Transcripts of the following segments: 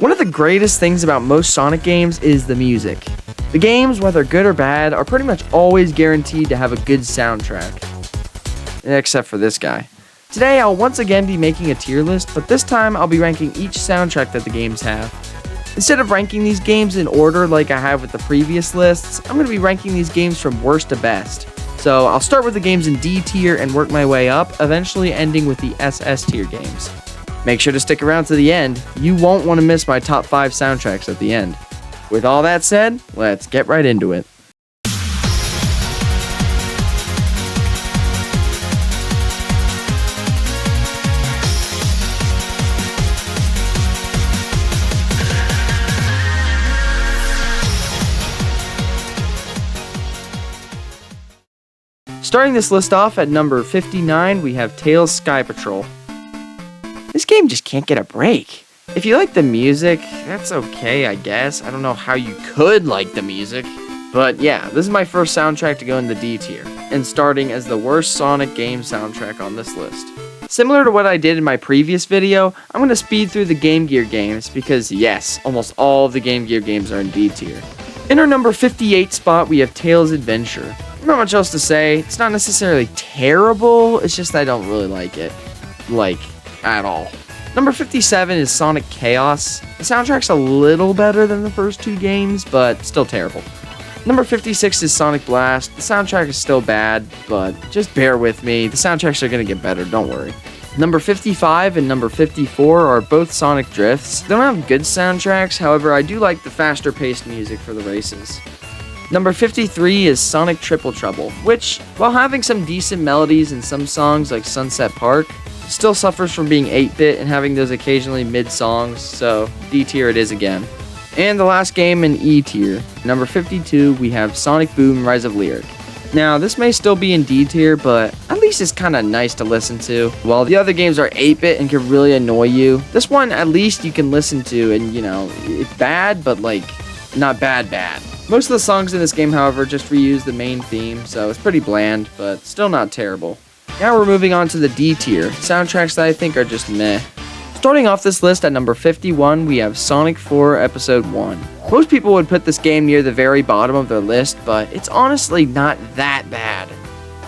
One of the greatest things about most Sonic games is the music. The games, whether good or bad, are pretty much always guaranteed to have a good soundtrack. Except for this guy. Today I'll once again be making a tier list, but this time I'll be ranking each soundtrack that the games have. Instead of ranking these games in order like I have with the previous lists, I'm going to be ranking these games from worst to best. So I'll start with the games in D tier and work my way up, eventually ending with the SS tier games. Make sure to stick around to the end. You won't want to miss my top 5 soundtracks at the end. With all that said, let's get right into it. Starting this list off at number 59, we have Tails Sky Patrol. This game just can't get a break. If you like the music, that's okay, I guess. I don't know how you could like the music. But yeah, this is my first soundtrack to go in the D tier, and starting as the worst Sonic game soundtrack on this list. Similar to what I did in my previous video, I'm going to speed through the Game Gear games because yes, almost all of the Game Gear games are in D tier. In our number 58 spot, we have Tails Adventure. Not much else to say. It's not necessarily terrible, it's just I don't really like it. At all. Number 57 is Sonic Chaos. The soundtrack's a little better than the first 2 games, but still terrible. Number 56 is Sonic Blast. The soundtrack is still bad, but just bear with me. The soundtracks are going to get better, don't worry. Number 55 and number 54 are both Sonic Drifts. They don't have good soundtracks, however, I do like the faster paced music for the races. Number 53 is Sonic Triple Trouble, which, while having some decent melodies in some songs like Sunset Park, still suffers from being 8-bit and having those occasionally mid-songs, so D tier it is again. And the last game in E tier, number 52, we have Sonic Boom Rise of Lyric. Now, this may still be in D tier, but at least it's kind of nice to listen to. While the other games are 8-bit and can really annoy you, this one at least you can listen to and, it's bad, but not bad. Most of the songs in this game, however, just reuse the main theme, so it's pretty bland, but still not terrible. Now we're moving on to the D tier, soundtracks that I think are just meh. Starting off this list at number 51, we have Sonic 4 Episode 1. Most people would put this game near the very bottom of their list, but it's honestly not that bad.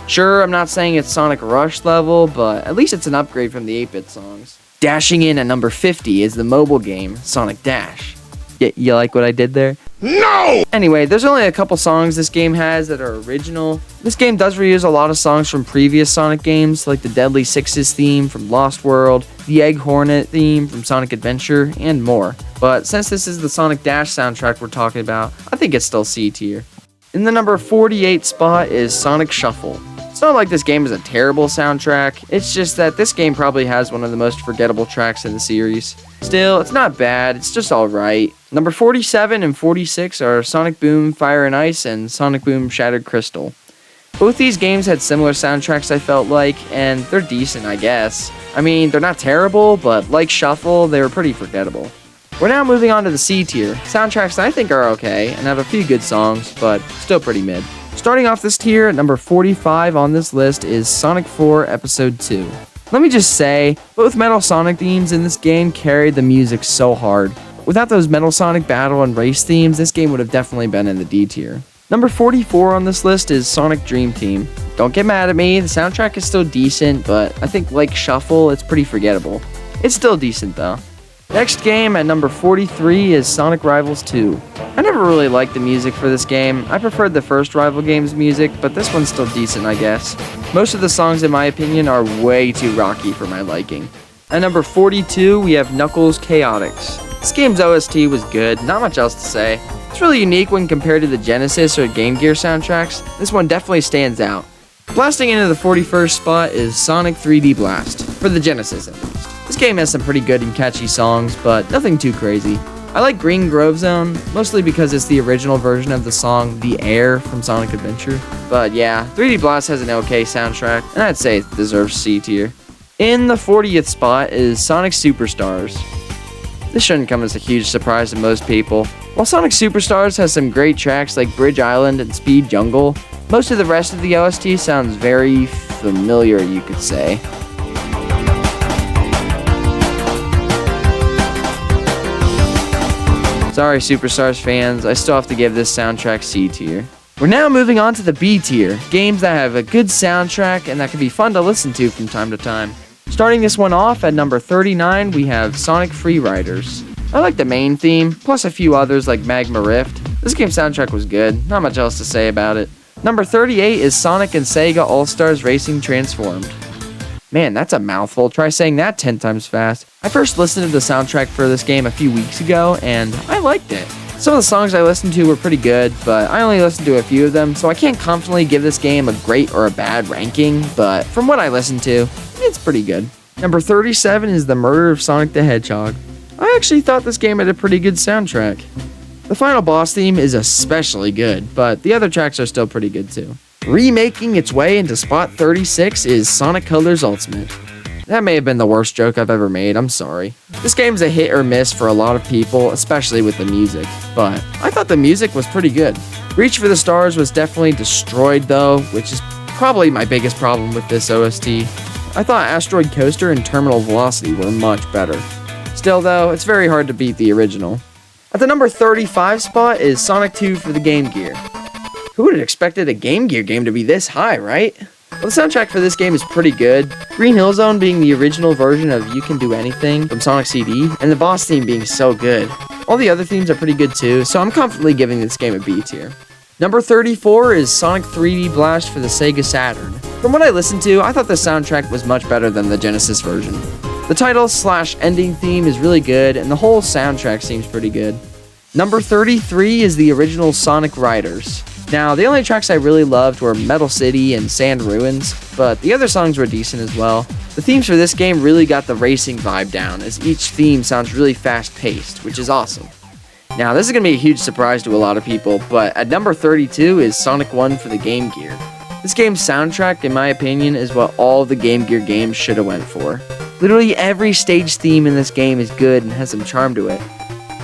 Sure, I'm not saying it's Sonic Rush level, but at least it's an upgrade from the 8-bit songs. Dashing in at number 50 is the mobile game, Sonic Dash. You like what I did there? No! Anyway, there's only a couple songs this game has that are original. This game does reuse a lot of songs from previous Sonic games, like the Deadly Sixes theme from Lost World, the Egg Hornet theme from Sonic Adventure, and more. But since this is the Sonic Dash soundtrack we're talking about, I think it's still C tier. In the number 48 spot is Sonic Shuffle. It's not like this game is a terrible soundtrack, it's just that this game probably has one of the most forgettable tracks in the series. Still, it's not bad, it's just alright. Number 47 and 46 are Sonic Boom Fire and Ice and Sonic Boom Shattered Crystal. Both these games had similar soundtracks, I felt like, and they're decent, I guess. I mean, they're not terrible, but like Shuffle, they were pretty forgettable. We're now moving on to the C tier, soundtracks that I think are okay and have a few good songs, but still pretty mid. Starting off this tier at number 45 on this list is Sonic 4 Episode 2. Let me just say, both Metal Sonic themes in this game carried the music so hard. Without those Metal Sonic battle and race themes, this game would have definitely been in the D tier. Number 44 on this list is Sonic Dream Team. Don't get mad at me, the soundtrack is still decent, but I think like Shuffle, it's pretty forgettable. It's still decent though. Next game at number 43 is Sonic Rivals 2. I never really liked the music for this game. I preferred the first Rival game's music, but this one's still decent, I guess. Most of the songs, in my opinion, are way too rocky for my liking. At number 42, we have Knuckles Chaotix. This game's OST was good, not much else to say. It's really unique when compared to the Genesis or Game Gear soundtracks. This one definitely stands out. Blasting into the 41st spot is Sonic 3D Blast, for the Genesis at least. This game has some pretty good and catchy songs, but nothing too crazy. I like Green Grove Zone, mostly because it's the original version of the song The Air from Sonic Adventure. But yeah, 3D Blast has an okay soundtrack, and I'd say it deserves C tier. In the 40th spot is Sonic Superstars. This shouldn't come as a huge surprise to most people. While Sonic Superstars has some great tracks like Bridge Island and Speed Jungle, most of the rest of the OST sounds very familiar, you could say. Sorry, Superstars fans, I still have to give this soundtrack C tier. We're now moving on to the B tier, games that have a good soundtrack and that can be fun to listen to from time to time. Starting this one off at number 39, we have Sonic Free Riders. I like the main theme, plus a few others like Magma Rift. This game's soundtrack was good, not much else to say about it. Number 38 is Sonic and Sega All-Stars Racing Transformed. Man, that's a mouthful. Try saying that 10 times fast. I first listened to the soundtrack for this game a few weeks ago, and I liked it. Some of the songs I listened to were pretty good, but I only listened to a few of them, so I can't confidently give this game a great or a bad ranking, but from what I listened to, it's pretty good. Number 37 is The Murder of Sonic the Hedgehog. I actually thought this game had a pretty good soundtrack. The final boss theme is especially good, but the other tracks are still pretty good too. Remaking its way into spot 36 is Sonic Colors Ultimate. That may have been the worst joke I've ever made, I'm sorry. This game's a hit or miss for a lot of people, especially with the music, but I thought the music was pretty good. Reach for the Stars was definitely destroyed though, which is probably my biggest problem with this OST. I thought Asteroid Coaster and Terminal Velocity were much better. Still though, it's very hard to beat the original. At the number 35 spot is Sonic 2 for the Game Gear. Who would have expected a Game Gear game to be this high, right? Well, the soundtrack for this game is pretty good. Green Hill Zone being the original version of You Can Do Anything from Sonic CD, and the boss theme being so good. All the other themes are pretty good too, so I'm comfortably giving this game a B tier. Number 34 is Sonic 3D Blast for the Sega Saturn. From what I listened to, I thought the soundtrack was much better than the Genesis version. The title/ending theme is really good, and the whole soundtrack seems pretty good. Number 33 is the original Sonic Riders. Now, the only tracks I really loved were Metal City and Sand Ruins, but the other songs were decent as well. The themes for this game really got the racing vibe down, as each theme sounds really fast-paced, which is awesome. Now, this is going to be a huge surprise to a lot of people, but at number 32 is Sonic 1 for the Game Gear. This game's soundtrack, in my opinion, is what all the Game Gear games should have went for. Literally every stage theme in this game is good and has some charm to it.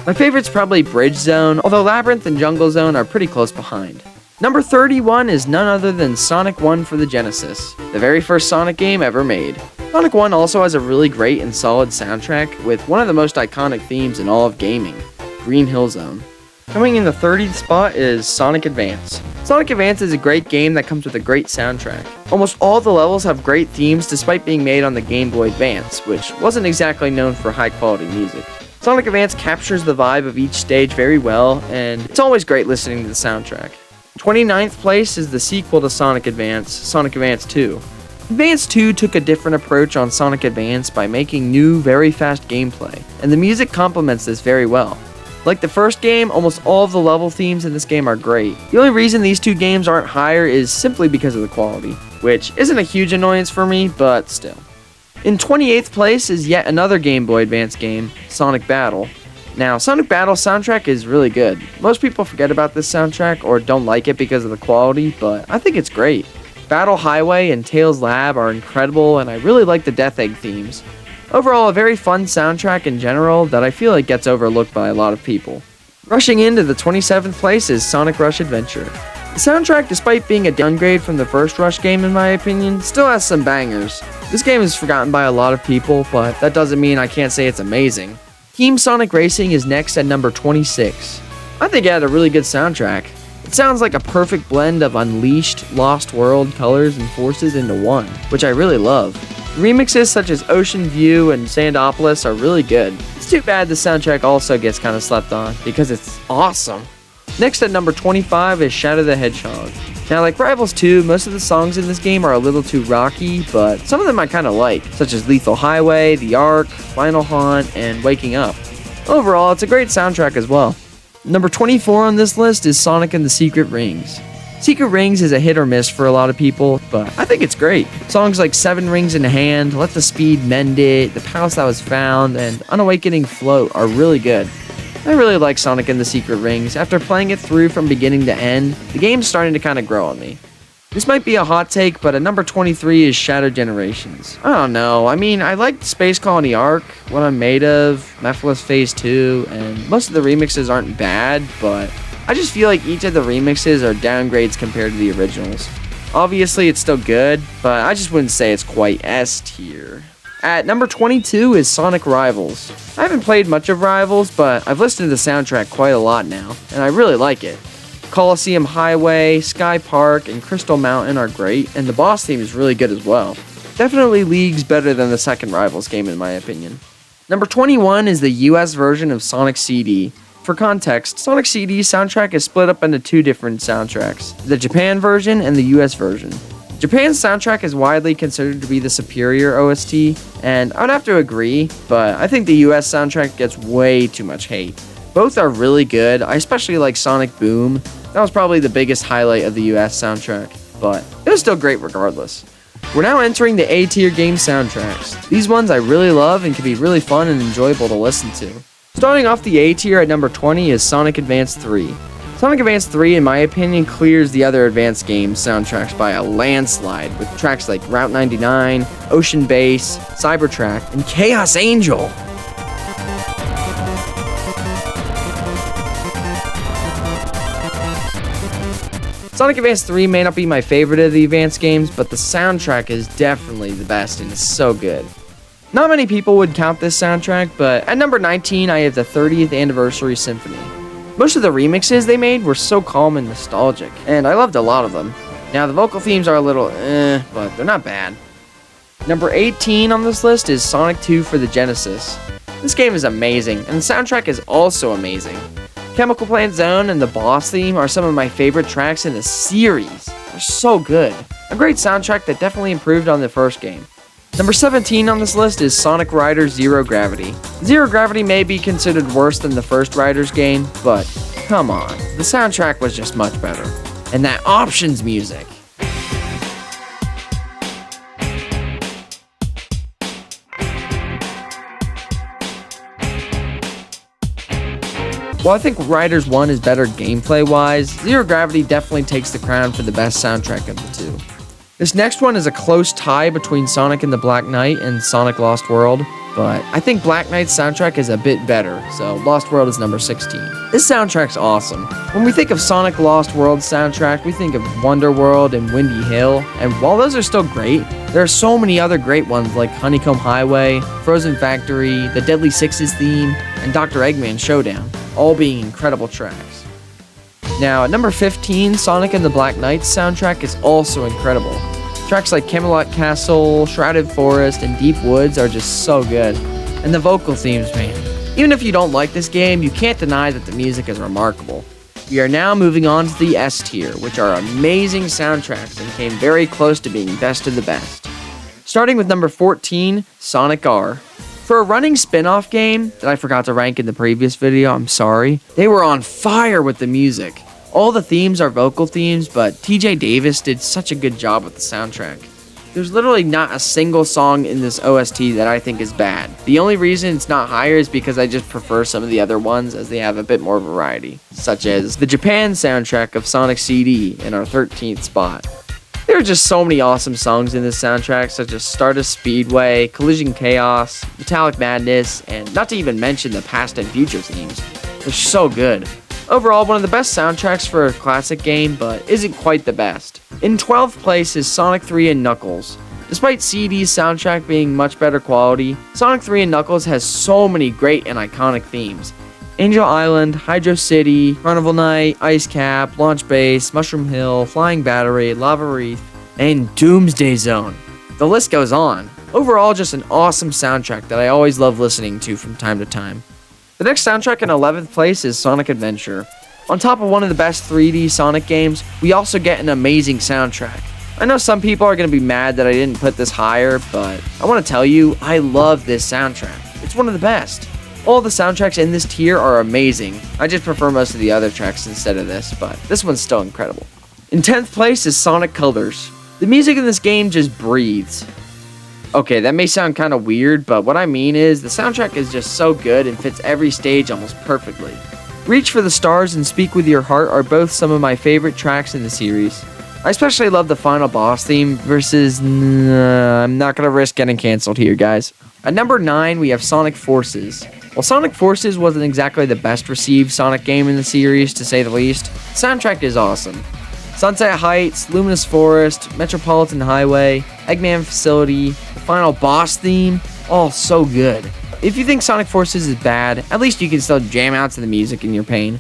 My favorite's probably Bridge Zone, although Labyrinth and Jungle Zone are pretty close behind. Number 31 is none other than Sonic 1 for the Genesis, the very first Sonic game ever made. Sonic 1 also has a really great and solid soundtrack with one of the most iconic themes in all of gaming, Green Hill Zone. Coming in the 30th spot is Sonic Advance. Sonic Advance is a great game that comes with a great soundtrack. Almost all the levels have great themes despite being made on the Game Boy Advance, which wasn't exactly known for high quality music. Sonic Advance captures the vibe of each stage very well, and it's always great listening to the soundtrack. 29th place is the sequel to Sonic Advance 2. Advance 2 took a different approach on Sonic Advance by making new, very fast gameplay, and the music complements this very well. Like the first game, almost all of the level themes in this game are great. The only reason these two games aren't higher is simply because of the quality, which isn't a huge annoyance for me, but still. In 28th place is yet another Game Boy Advance game, Sonic Battle. Now, Sonic Battle's soundtrack is really good. Most people forget about this soundtrack or don't like it because of the quality, but I think it's great. Battle Highway and Tails Lab are incredible, and I really like the Death Egg themes. Overall, a very fun soundtrack in general that I feel like gets overlooked by a lot of people. Rushing into the 27th place is Sonic Rush Adventure. The soundtrack, despite being a downgrade from the first Rush game in my opinion, still has some bangers. This game is forgotten by a lot of people, but that doesn't mean I can't say it's amazing. Team Sonic Racing is next at number 26. I think it had a really good soundtrack. It sounds like a perfect blend of Unleashed, Lost World, colors, and forces into one, which I really love. Remixes such as Ocean View and Sandopolis are really good. It's too bad the soundtrack also gets kind of slept on, because it's awesome. Next at number 25 is Shadow the Hedgehog. Now, like Rivals 2, most of the songs in this game are a little too rocky, but some of them I kind of like, such as Lethal Highway, The Ark, Final Haunt, and Waking Up. Overall, it's a great soundtrack as well. Number 24 on this list is Sonic and the Secret Rings. Secret Rings is a hit or miss for a lot of people, but I think it's great. Songs like 7 Rings in Hand, Let the Speed Mend It, The Palace That Was Found, and Unawakening Float are really good. I really like Sonic and the Secret Rings. After playing it through from beginning to end, the game's starting to kind of grow on me. This might be a hot take, but at number 23 is Shadow Generations. I don't know, I mean, I liked Space Colony Arc, What I'm Made Of, Mephiles Phase 2, and most of the remixes aren't bad, but I just feel like each of the remixes are downgrades compared to the originals. Obviously, it's still good, but I just wouldn't say it's quite S tier. At number 22 is Sonic Rivals. I haven't played much of Rivals, but I've listened to the soundtrack quite a lot now, and I really like it. Coliseum Highway, Sky Park, and Crystal Mountain are great, and the boss theme is really good as well. Definitely leagues better than the second Rivals game in my opinion. Number 21 is the US version of Sonic CD. For context, Sonic CD's soundtrack is split up into two different soundtracks, the Japan version and the US version. Japan's soundtrack is widely considered to be the superior OST, and I'd have to agree, but I think the US soundtrack gets way too much hate. Both are really good. I especially like Sonic Boom. That was probably the biggest highlight of the US soundtrack, but it was still great regardless. We're now entering the A-tier game soundtracks. These ones I really love and can be really fun and enjoyable to listen to. Starting off the A-tier at number 20 is Sonic Advance 3. Sonic Advance 3, in my opinion, clears the other Advance games soundtracks by a landslide, with tracks like Route 99, Ocean Base, Cybertrack, and Chaos Angel. Sonic Advance 3 may not be my favorite of the Advance games, but the soundtrack is definitely the best and is so good. Not many people would count this soundtrack, but at number 19 I have the 30th Anniversary Symphony. Most of the remixes they made were so calm and nostalgic, and I loved a lot of them. Now the vocal themes are a little but they're not bad. Number 18 on this list is Sonic 2 for the Genesis. This game is amazing, and the soundtrack is also amazing. Chemical Plant Zone and the boss theme are some of my favorite tracks in the series. They're so good. A great soundtrack that definitely improved on the first game. Number 17 on this list is Sonic Riders Zero Gravity. Zero Gravity may be considered worse than the first Riders game, but come on, the soundtrack was just much better. And that options music. While I think Riders 1 is better gameplay-wise, Zero Gravity definitely takes the crown for the best soundtrack of the two. This next one is a close tie between Sonic and the Black Knight and Sonic Lost World, but I think Black Knight's soundtrack is a bit better, so Lost World is number 16. This soundtrack's awesome. When we think of Sonic Lost World's soundtrack, we think of Wonder World and Windy Hill, and while those are still great, there are so many other great ones like Honeycomb Highway, Frozen Factory, the Deadly Sixes theme, and Dr. Eggman's Showdown, all being incredible tracks. Now, at number 15, Sonic and the Black Knight's soundtrack is also incredible. Tracks like Camelot Castle, Shrouded Forest, and Deep Woods are just so good. And the vocal themes, man. Even if you don't like this game, you can't deny that the music is remarkable. We are now moving on to the S tier, which are amazing soundtracks and came very close to being best of the best. Starting with number 14, Sonic R. For a running spin-off game that I forgot to rank in the previous video, I'm sorry, they were on fire with the music. All the themes are vocal themes, but TJ Davis did such a good job with the soundtrack. There's literally not a single song in this OST that I think is bad. The only reason it's not higher is because I just prefer some of the other ones as they have a bit more variety, such as the Japan soundtrack of Sonic CD in our 13th spot. There are just so many awesome songs in this soundtrack, such as Stardust Speedway, Collision Chaos, Metallic Madness, and not to even mention the past and future themes. They're so good. Overall, one of the best soundtracks for a classic game, but isn't quite the best. In 12th place is Sonic 3 and Knuckles. Despite CD's soundtrack being much better quality, Sonic 3 and Knuckles has so many great and iconic themes. Angel Island, Hydro City, Carnival Night, Ice Cap, Launch Base, Mushroom Hill, Flying Battery, Lava Wreath, and Doomsday Zone. The list goes on. Overall, just an awesome soundtrack that I always love listening to from time to time. The next soundtrack in 11th place is Sonic Adventure. On top of one of the best 3D Sonic games, we also get an amazing soundtrack. I know some people are going to be mad that I didn't put this higher, but I want to tell you, I love this soundtrack. It's one of the best. All the soundtracks in this tier are amazing. I just prefer most of the other tracks instead of this, but this one's still incredible. In 10th place is Sonic Colors. The music in this game just breathes. Okay, that may sound kind of weird, but what I mean is the soundtrack is just so good and fits every stage almost perfectly. Reach for the Stars and Speak With Your Heart are both some of my favorite tracks in the series. I especially love the final boss theme versus... I'm not going to risk getting canceled here, guys. At number 9, we have Sonic Forces. While Sonic Forces wasn't exactly the best received Sonic game in the series, to say the least, the soundtrack is awesome. Sunset Heights, Luminous Forest, Metropolitan Highway, Eggman Facility, the final boss theme, all so good. If you think Sonic Forces is bad, at least you can still jam out to the music in your pain.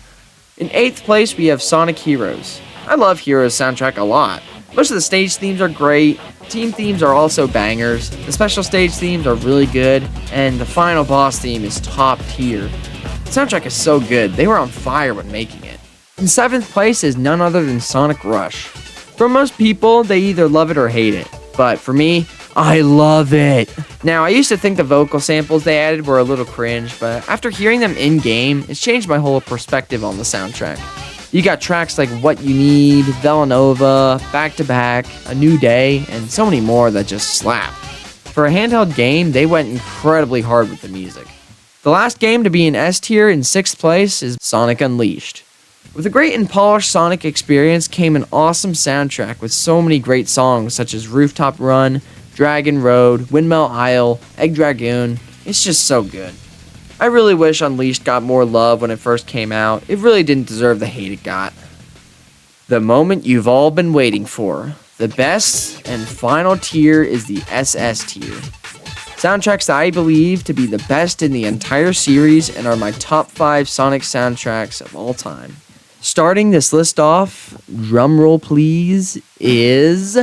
In 8th place, we have Sonic Heroes. I love Heroes soundtrack a lot. Most of the stage themes are great, team themes are also bangers, the special stage themes are really good, and the final boss theme is top tier. The soundtrack is so good, they were on fire when making it. In 7th place is none other than Sonic Rush. For most people, they either love it or hate it, but for me, I love it. Now, I used to think the vocal samples they added were a little cringe, but after hearing them in-game, it's changed my whole perspective on the soundtrack. You got tracks like What You Need, Villanova, Back to Back, A New Day, and so many more that just slap. For a handheld game, they went incredibly hard with the music. The last game to be in S tier in 6th place is Sonic Unleashed. With a great and polished Sonic experience came an awesome soundtrack with so many great songs such as Rooftop Run, Dragon Road, Windmill Isle, Egg Dragoon. It's just so good. I really wish Unleashed got more love when it first came out. It really didn't deserve the hate it got. The moment you've all been waiting for. The best and final tier is the SS tier. Soundtracks that I believe to be the best in the entire series and are my top 5 Sonic soundtracks of all time. Starting this list off, drumroll please, is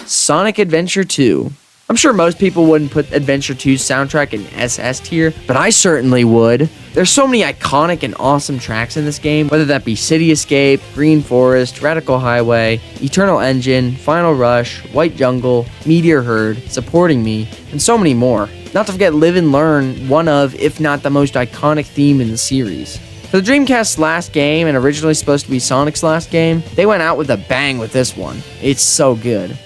Sonic Adventure 2. I'm sure most people wouldn't put Adventure 2's soundtrack in SS tier, but I certainly would. There's so many iconic and awesome tracks in this game, whether that be City Escape, Green Forest, Radical Highway, Eternal Engine, Final Rush, White Jungle, Meteor Herd, Supporting Me, and so many more. Not to forget Live and Learn, one of, if not the most iconic theme in the series. For the Dreamcast's last game, and originally supposed to be Sonic's last game, they went out with a bang with this one. It's so good.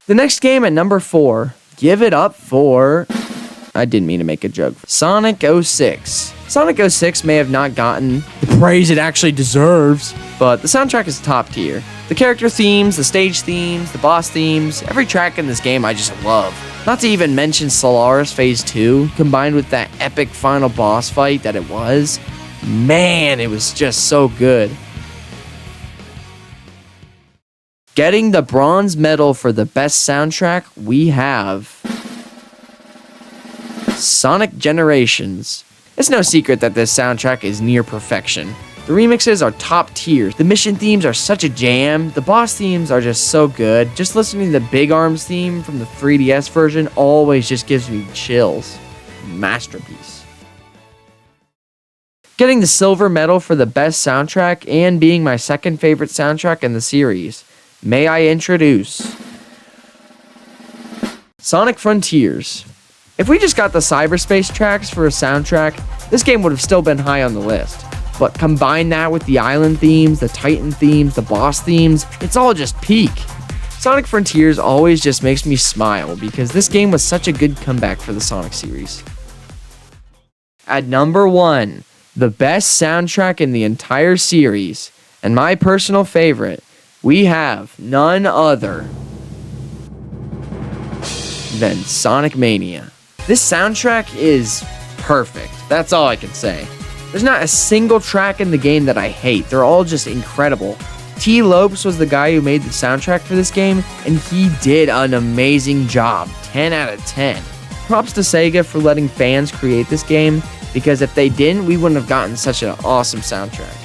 The next game at number 4, give it up for... I didn't mean to make a joke. Sonic 06. Sonic 06 may have not gotten the praise it actually deserves, but the soundtrack is top tier. The character themes, the stage themes, the boss themes, every track in this game I just love. Not to even mention Solaris Phase 2, combined with that epic final boss fight that it was. Man, it was just so good. Getting the bronze medal for the best soundtrack, we have Sonic Generations. It's no secret that this soundtrack is near perfection. The remixes are top tier, the mission themes are such a jam, the boss themes are just so good. Just listening to the Big Arms theme from the 3DS version always just gives me chills. Masterpiece. Getting the silver medal for the best soundtrack and being my second favorite soundtrack in the series. May I introduce Sonic Frontiers. If we just got the cyberspace tracks for a soundtrack, this game would have still been high on the list. But combine that with the island themes, the Titan themes, the boss themes, it's all just peak. Sonic Frontiers always just makes me smile because this game was such a good comeback for the Sonic series. At number 1, the best soundtrack in the entire series, and my personal favorite, we have none other than Sonic Mania. This soundtrack is perfect. That's all I can say. There's not a single track in the game that I hate. They're all just incredible. T. Lopes was the guy who made the soundtrack for this game, and he did an amazing job. 10 out of 10. Props to Sega for letting fans create this game, because if they didn't, we wouldn't have gotten such an awesome soundtrack.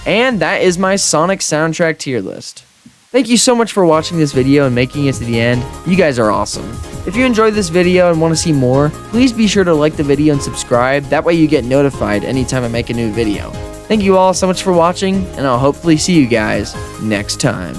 And that is my Sonic soundtrack tier list. Thank you so much for watching this video and making it to the end. You guys are awesome. If you enjoyed this video and want to see more, please be sure to like the video and subscribe. That way you get notified anytime I make a new video. Thank you all so much for watching, and I'll hopefully see you guys next time.